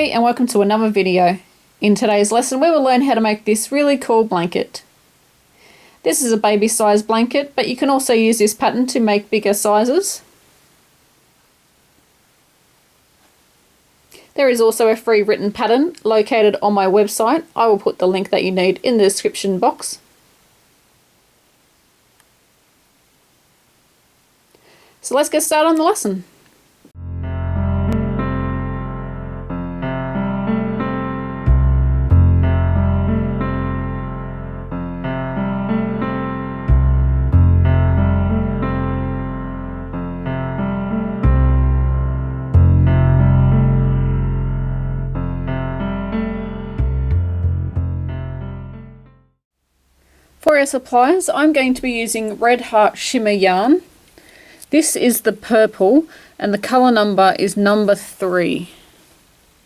G'day and welcome to another video. In today's lesson we will learn how to make this really cool blanket. This is a baby size blanket, but you can also use this pattern to make bigger sizes. There is also a free written pattern located on my website. I will put the link that you need in the description box. So let's get started on the lesson. For our supplies, I'm going to be using Red Heart Shimmer yarn. This is the purple and the colour number is number 3.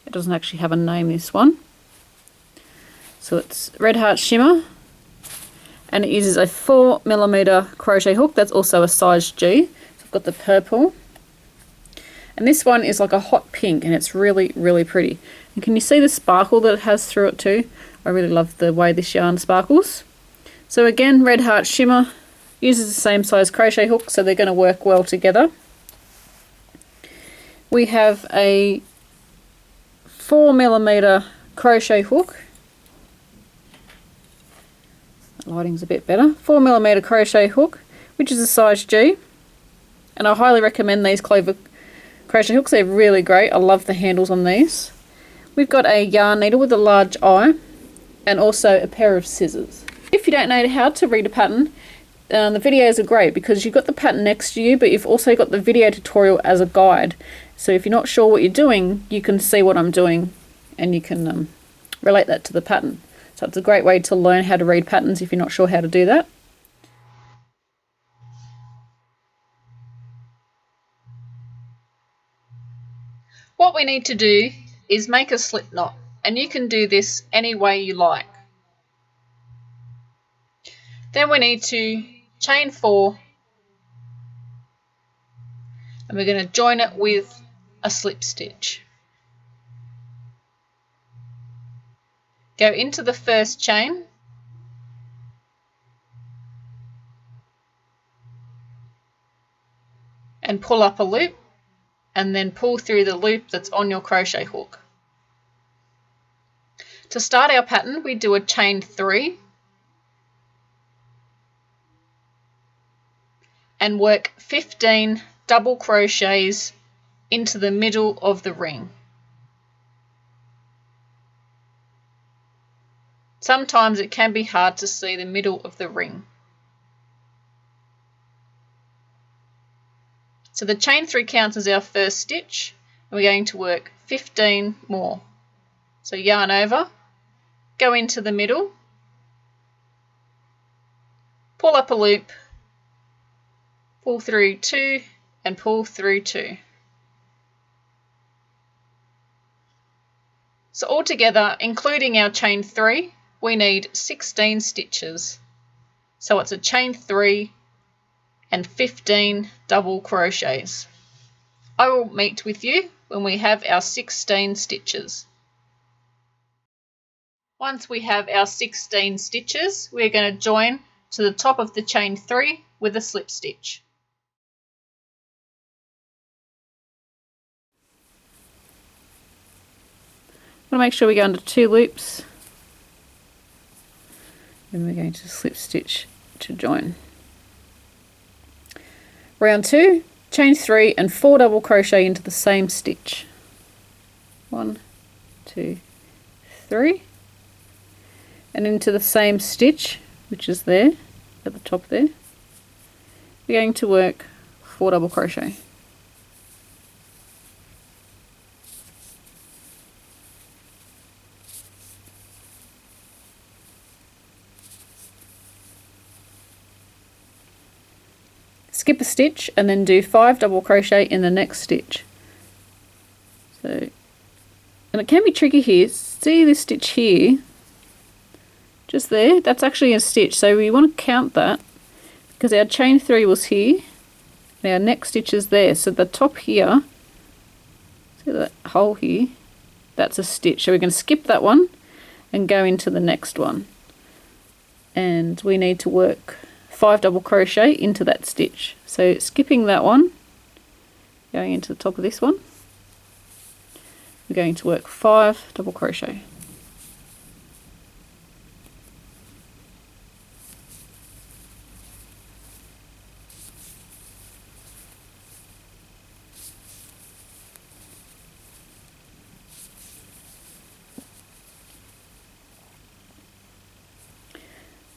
It doesn't actually have a name, this one. So it's Red Heart Shimmer and it uses a 4mm crochet hook. That's also a size G. So I've got the purple. And this one is like a hot pink and it's really, really pretty. And can you see the sparkle that it has through it too? I really love the way this yarn sparkles. So again, Red Heart Shimmer uses the same size crochet hook, so they're going to work well together. We have a 4mm crochet hook. That lighting's a bit better. 4mm crochet hook, which is a size G. And I highly recommend these clover crochet hooks. They're really great. I love the handles on these. We've got a yarn needle with a large eye and also a pair of scissors. If you don't know how to read a pattern, the videos are great because you've got the pattern next to you, but you've also got the video tutorial as a guide. So if you're not sure what you're doing, you can see what I'm doing and you can relate that to the pattern. So it's a great way to learn how to read patterns if you're not sure how to do that. What we need to do is make a slip knot, and you can do this any way you like. Then we need to chain 4 and we're going to join it with a slip stitch. Go into the first chain and pull up a loop and then pull through the loop that's on your crochet hook. To start our pattern, we do a chain 3 and work 15 double crochets into the middle of the ring. Sometimes it can be hard to see the middle of the ring. So the chain 3 counts as our first stitch and we're going to work 15 more. So yarn over, go into the middle, pull up a loop, pull through 2 and pull through 2. So altogether, including our chain 3, we need 16 stitches. So it's a chain 3 and 15 double crochets. I will meet with you when we have our 16 stitches. Once we have our 16 stitches, we're going to join to the top of the chain 3 with a slip stitch. I'm going to make sure we go under 2 loops and we're going to slip stitch to join. Round 2, chain 3 and 4 double crochet into the same stitch. 1, 2, 3 and into the same stitch, which is there at the top there. We're going to work 4 double crochet. Skip a stitch and then do 5 double crochet in the next stitch. So, and it can be tricky here. See this stitch here, just there, that's actually a stitch, so we want to count that because our chain 3 was here and our next stitch is there. So the top here, see that hole here, that's a stitch. So we're going to skip that one and go into the next one. And we need to work 5 double crochet into that stitch. So skipping that one, going into the top of this one, we're going to work 5 double crochet.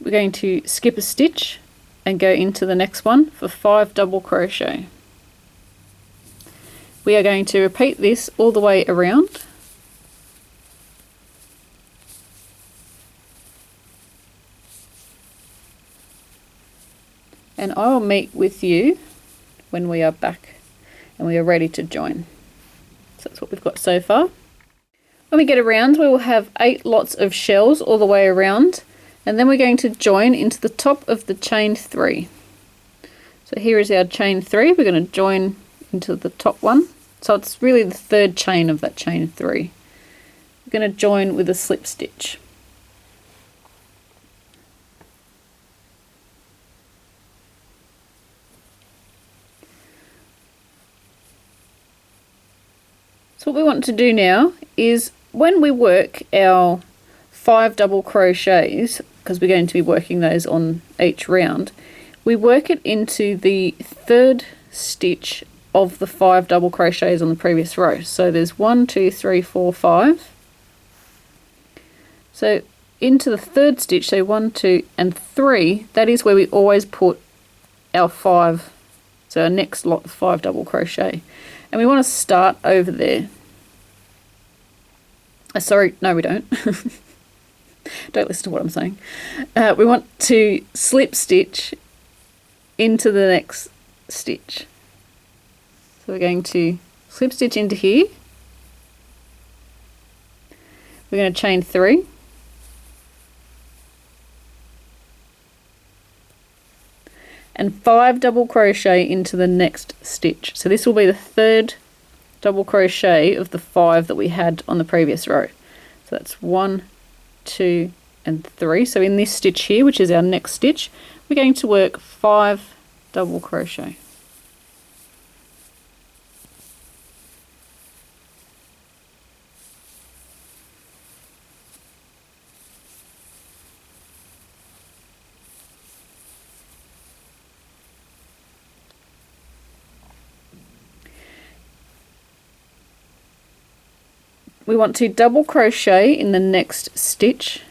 We're going to skip a stitch and go into the next one for 5 double crochet. We are going to repeat this all the way around. And I will meet with you when we are back and we are ready to join. So that's what we've got so far. When we get around, we will have 8 lots of shells all the way around. And then we're going to join into the top of the chain 3. So here is our chain 3. We're going to join into the top one. So it's really the 3rd chain of that chain 3. We're going to join with a slip stitch. So what we want to do now is when we work our 5 double crochets, because we're going to be working those on each round, we work it into the 3rd stitch of the 5 double crochets on the previous row. So there's 1, 2, 3, 4, 5. So into the 3rd stitch, so 1, 2 and 3, that is where we always put our 5, so our next lot of 5 double crochet. And we want to start over there. Sorry, no we don't. Don't listen to what I'm saying. We want to slip stitch into the next stitch. So we're going to slip stitch into here. We're going to chain 3. And 5 double crochet into the next stitch. So this will be the 3rd double crochet of the 5 that we had on the previous row. So that's 1, 2 and 3. So in this stitch here, which is our next stitch, we're going to work 5 double crochet. We want to double crochet in the next stitch.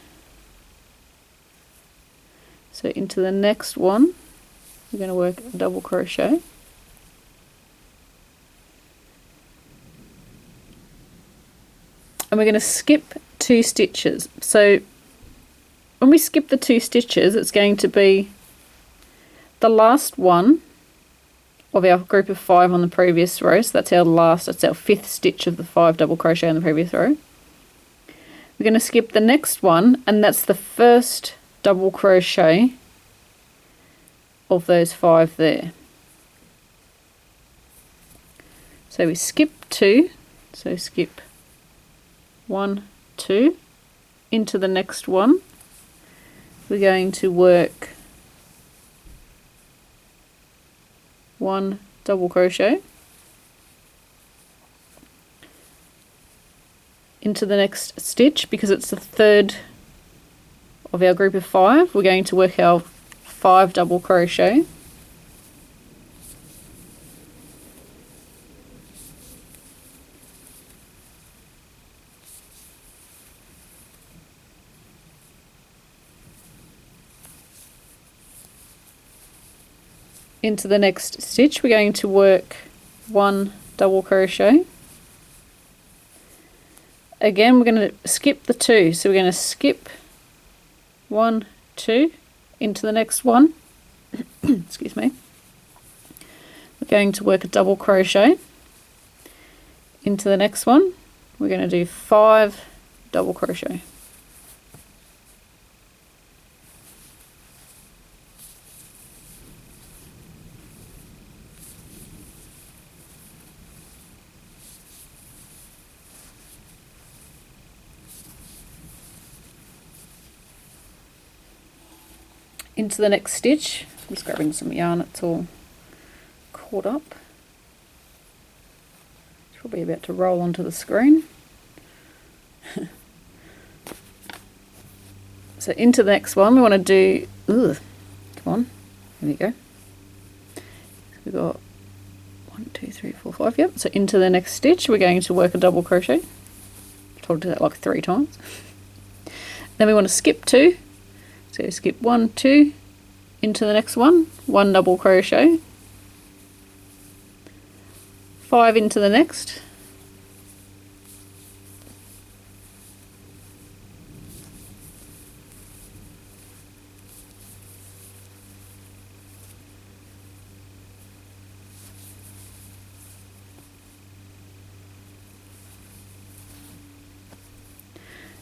So into the next one, we're going to work a double crochet. And we're going to skip 2 stitches. So when we skip the 2 stitches, it's going to be the last one of our group of 5 on the previous row. So that's our 5th stitch of the 5 double crochet on the previous row. We're going to skip the next one, and that's the 1st double crochet of those 5 there. So we skip 2, so skip 1, 2 into the next one. We're going to work 1 double crochet into the next stitch. Because it's the 3rd of our group of 5, we're going to work our 5 double crochet. Into the next stitch, we're going to work 1 double crochet. Again, we're going to skip the 2, so we're going to skip 1, 2 into the next one. Excuse me. We're going to work a double crochet into the next one. We're going to do 5 double crochet. into the next stitch. I'm just grabbing some yarn, it's all caught up. It's probably about to roll onto the screen. So into the next one we want to do, come on, there we go. So we've got 1, 2, 3, 4, 5, yep. So into the next stitch we're going to work a double crochet. I told you that like 3 times. Then we want to skip 2. So skip 1, 2, into the next one, 1 double crochet, 5 into the next,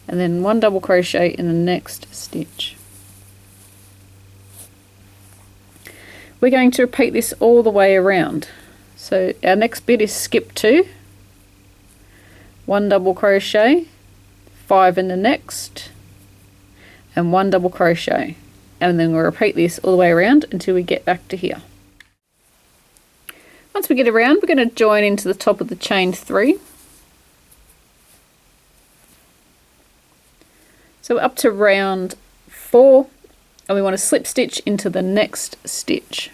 and then 1 double crochet in the next stitch. We're going to repeat this all the way around. So our next bit is skip 2, 1 double crochet, 5 in the next, and 1 double crochet. And then we'll repeat this all the way around until we get back to here. Once we get around, we're going to join into the top of the chain 3. So we're up to round 4, and we want to slip stitch into the next stitch.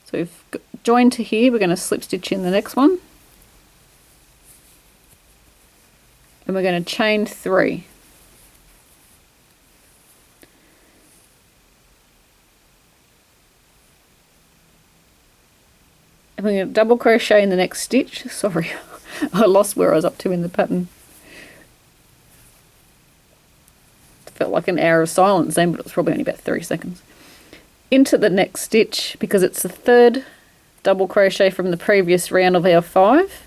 So we've joined to here, we're going to slip stitch in the next one, and we're going to chain 3. And we're going to double crochet in the next stitch. Sorry, I lost where I was up to in the pattern. Felt like an hour of silence then, but it was probably only about 30 seconds. Into the next stitch, because it's the 3rd double crochet from the previous round of our 5,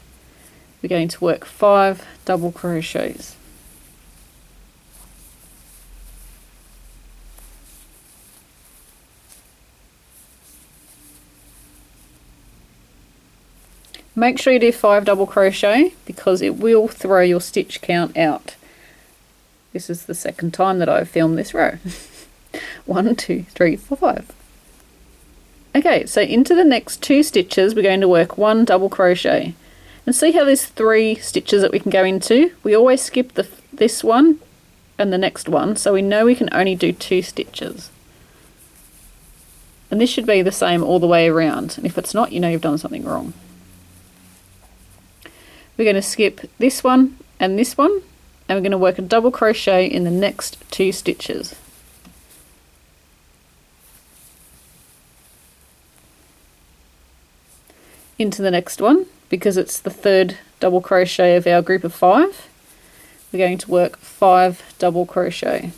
we're going to work 5 double crochets. Make sure you do 5 double crochet because it will throw your stitch count out. This is the second time that I've filmed this row. 1, 2, 3, 4, 5. Okay, so into the next 2 stitches we're going to work 1 double crochet. And see how there's 3 stitches that we can go into? We always skip this one and the next one, so we know we can only do 2 stitches. And this should be the same all the way around. And if it's not, you know you've done something wrong. We're going to skip this one, and we're going to work a double crochet in the next 2 stitches. Into the next one, because it's the 3rd double crochet of our group of 5, we're going to work 5 double crochet.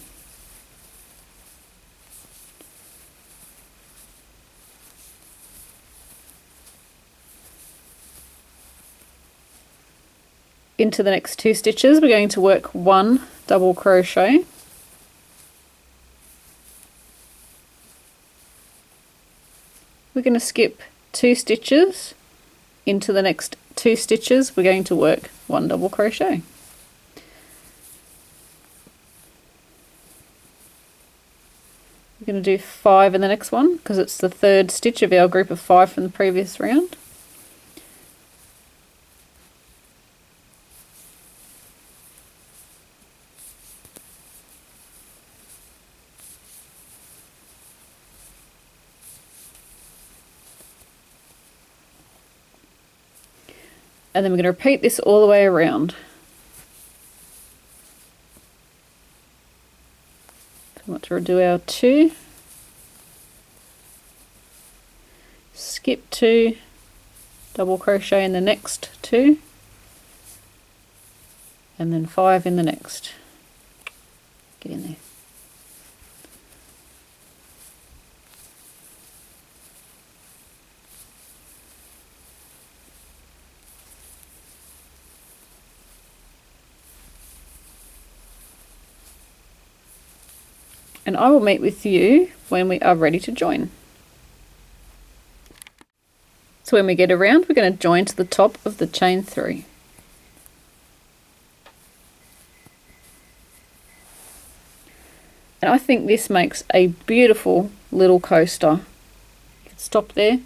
Into the next 2 stitches we're going to work 1 double crochet, we're going to skip 2 stitches. Into the next 2 stitches we're going to work 1 double crochet. We're going to do 5 in the next one because it's the 3rd stitch of our group of 5 from the previous round. And then we're going to repeat this all the way around. So we want to do our 2, skip 2, double crochet in the next 2, and then 5 in the next. Get in there. And I will meet with you when we are ready to join. So when we get around, we're going to join to the top of the chain 3. And I think this makes a beautiful little coaster. You can stop there and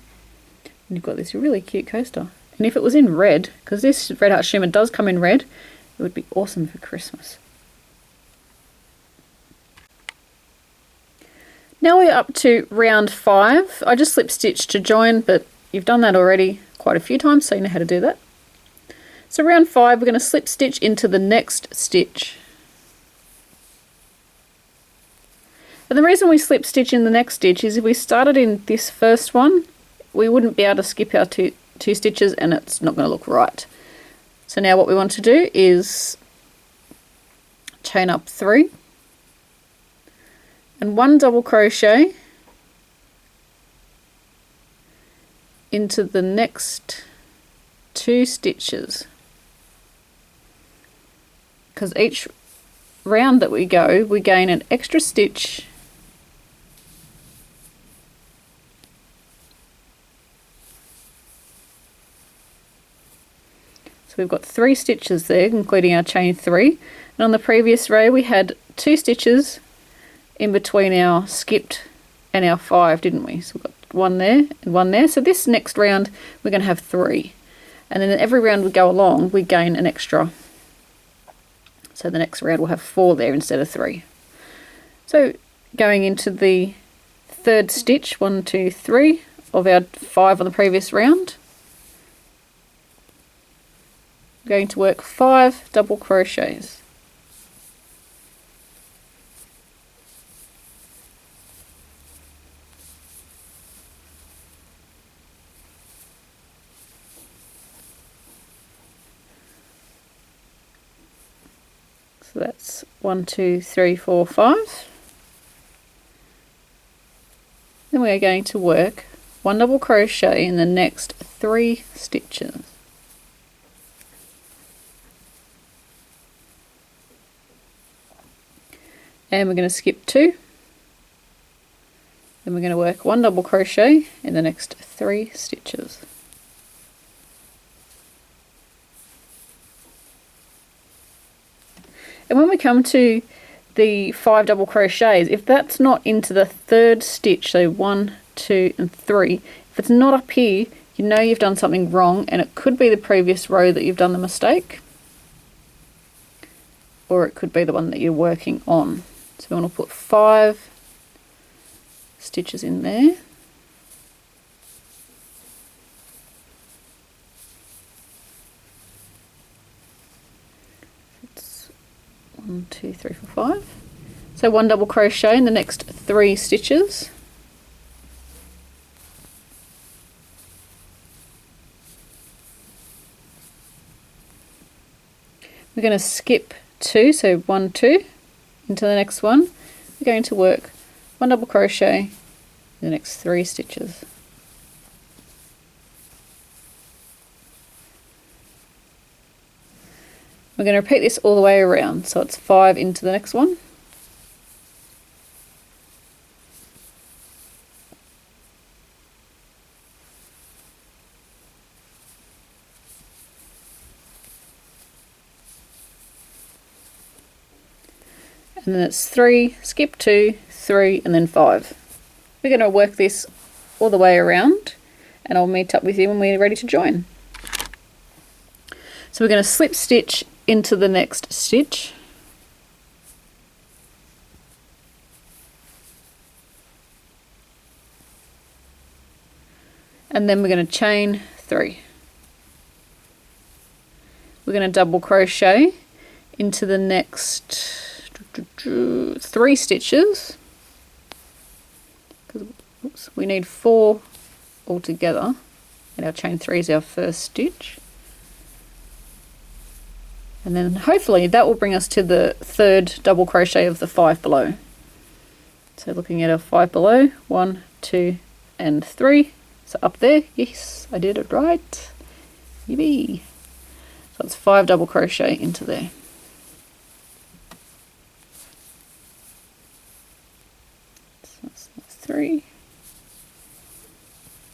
you've got this really cute coaster. And if it was in red, because this Red Heart Shimmer does come in red, it would be awesome for Christmas. Now we're up to round 5. I just slip stitched to join, but you've done that already quite a few times, so you know how to do that. So round 5, we're going to slip stitch into the next stitch. And the reason we slip stitch in the next stitch is if we started in this first one, we wouldn't be able to skip our two stitches and it's not going to look right. So now what we want to do is chain up 3 and 1 double crochet into the next 2 stitches, because each round that we go we gain an extra stitch So we've got 3 stitches there, including our chain 3. And on the previous row we had 2 stitches in between our skipped and our 5, didn't we? So we've got 1 there and 1 there. So this next round we're going to have 3. And then every round we go along we gain an extra. So the next round we'll have 4 there instead of 3. So going into the 3rd stitch, 1, 2, 3 of our 5 on the previous round. I'm going to work 5 double crochets. So that's 1, 2, 3, 4, 5. Then we are going to work 1 double crochet in the next 3 stitches. And we're going to skip 2. Then we're going to work 1 double crochet in the next 3 stitches. And when we come to the 5 double crochets, if that's not into the 3rd stitch, so 1, 2 and 3, if it's not up here, you know you've done something wrong, and it could be the previous row that you've done the mistake, or it could be the one that you're working on. So we want to put 5 stitches in there. It's 1, 2, 3, 4, 5. So 1 double crochet in the next 3 stitches. We're going to skip 2, so 1, 2 into the next one. We're going to work 1 double crochet in the next 3 stitches. We're going to repeat this all the way around, so it's 5 into the next one. And then it's 3, skip 2, 3 and then 5. We're going to work this all the way around and I'll meet up with you when we're ready to join. So we're going to slip stitch into the next stitch. And then we're going to chain 3. We're going to double crochet into the next 3 stitches, because we need 4 altogether, and our chain 3 is our first stitch, and then hopefully that will bring us to the 3rd double crochet of the 5 below. So looking at our 5 below, 1, 2 and 3, so up there, yes, I did it right, yippee. So it's 5 double crochet into there. So that's 3,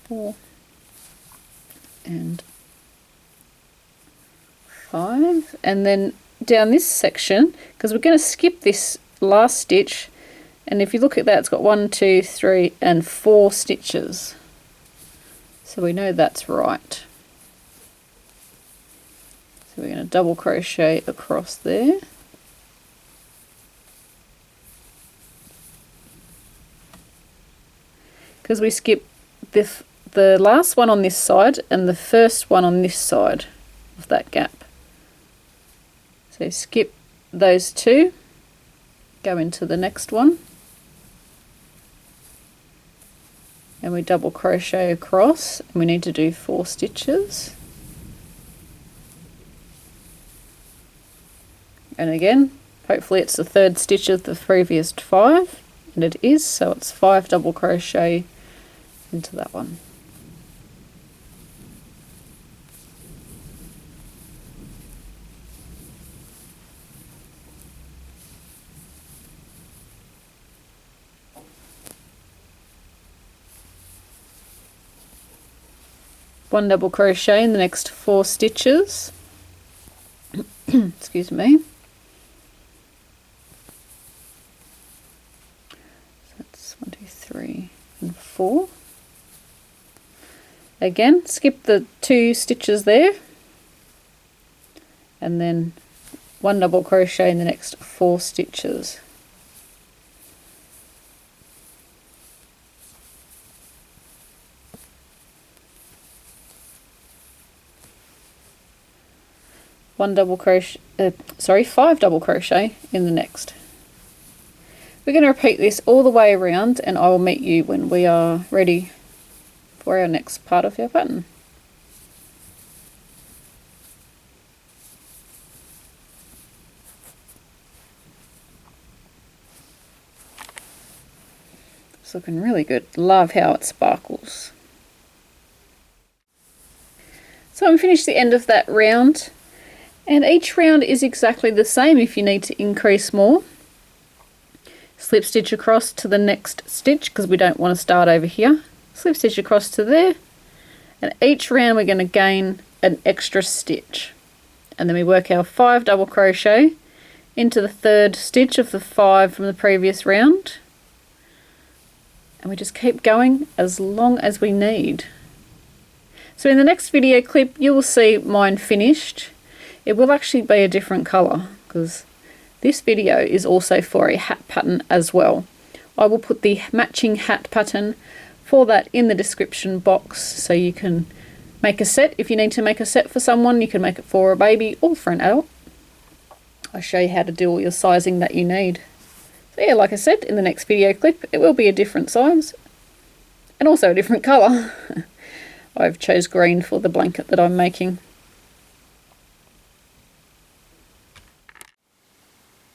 4 and 5, and then down this section, because we're going to skip this last stitch And if you look at that, it's got 1, 2, 3 and 4 stitches. So we know that's right. So we're going to double crochet across there. Because we skip the last one on this side and the first one on this side of that gap. So skip those two, go into the next one, and we double crochet across, and we need to do 4 stitches. And again, hopefully it's the 3rd stitch of the previous 5, and it is, so it's 5 double crochet into that one. One double crochet in the next 4 stitches. Excuse me. So that's 1, 2, 3 and 4. Again, skip the 2 stitches there, and then 1 double crochet in the next 4 stitches. Five double crochet in the next. We're going to repeat this all the way around, and I will meet you when we are ready for our next part of our pattern. It's looking really good. Love how it sparkles. So I'm finished the end of that round, and each round is exactly the same. If you need to increase more, slip stitch across to the next stitch, because we don't want to start over here. Slip stitch across to there, and each round we're going to gain an extra stitch, and then we work our 5 double crochet into the 3rd stitch of the 5 from the previous round, and we just keep going as long as we need. So in the next video clip you will see mine finished. It will actually be a different colour, because this video is also for a hat pattern as well. I will put the matching hat pattern for that in the description box, so you can make a set. If you need to make a set for someone, you can make it for a baby or for an adult. I'll show you how to do all your sizing that you need. So yeah, like I said, in the next video clip it will be a different size and also a different colour. I've chose green for the blanket that I'm making.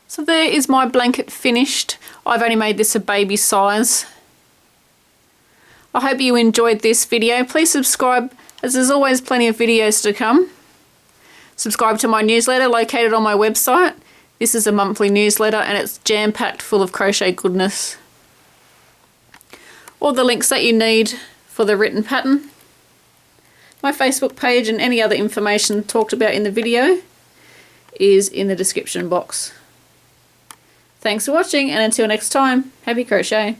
So there is my blanket finished. I've only made this a baby size. I hope you enjoyed this video. Please subscribe, as there's always plenty of videos to come. Subscribe to my newsletter located on my website. This is a monthly newsletter and it's jam-packed full of crochet goodness. All the links that you need for the written pattern. My Facebook page and any other information talked about in the video is in the description box. Thanks for watching, and until next time, happy crochet!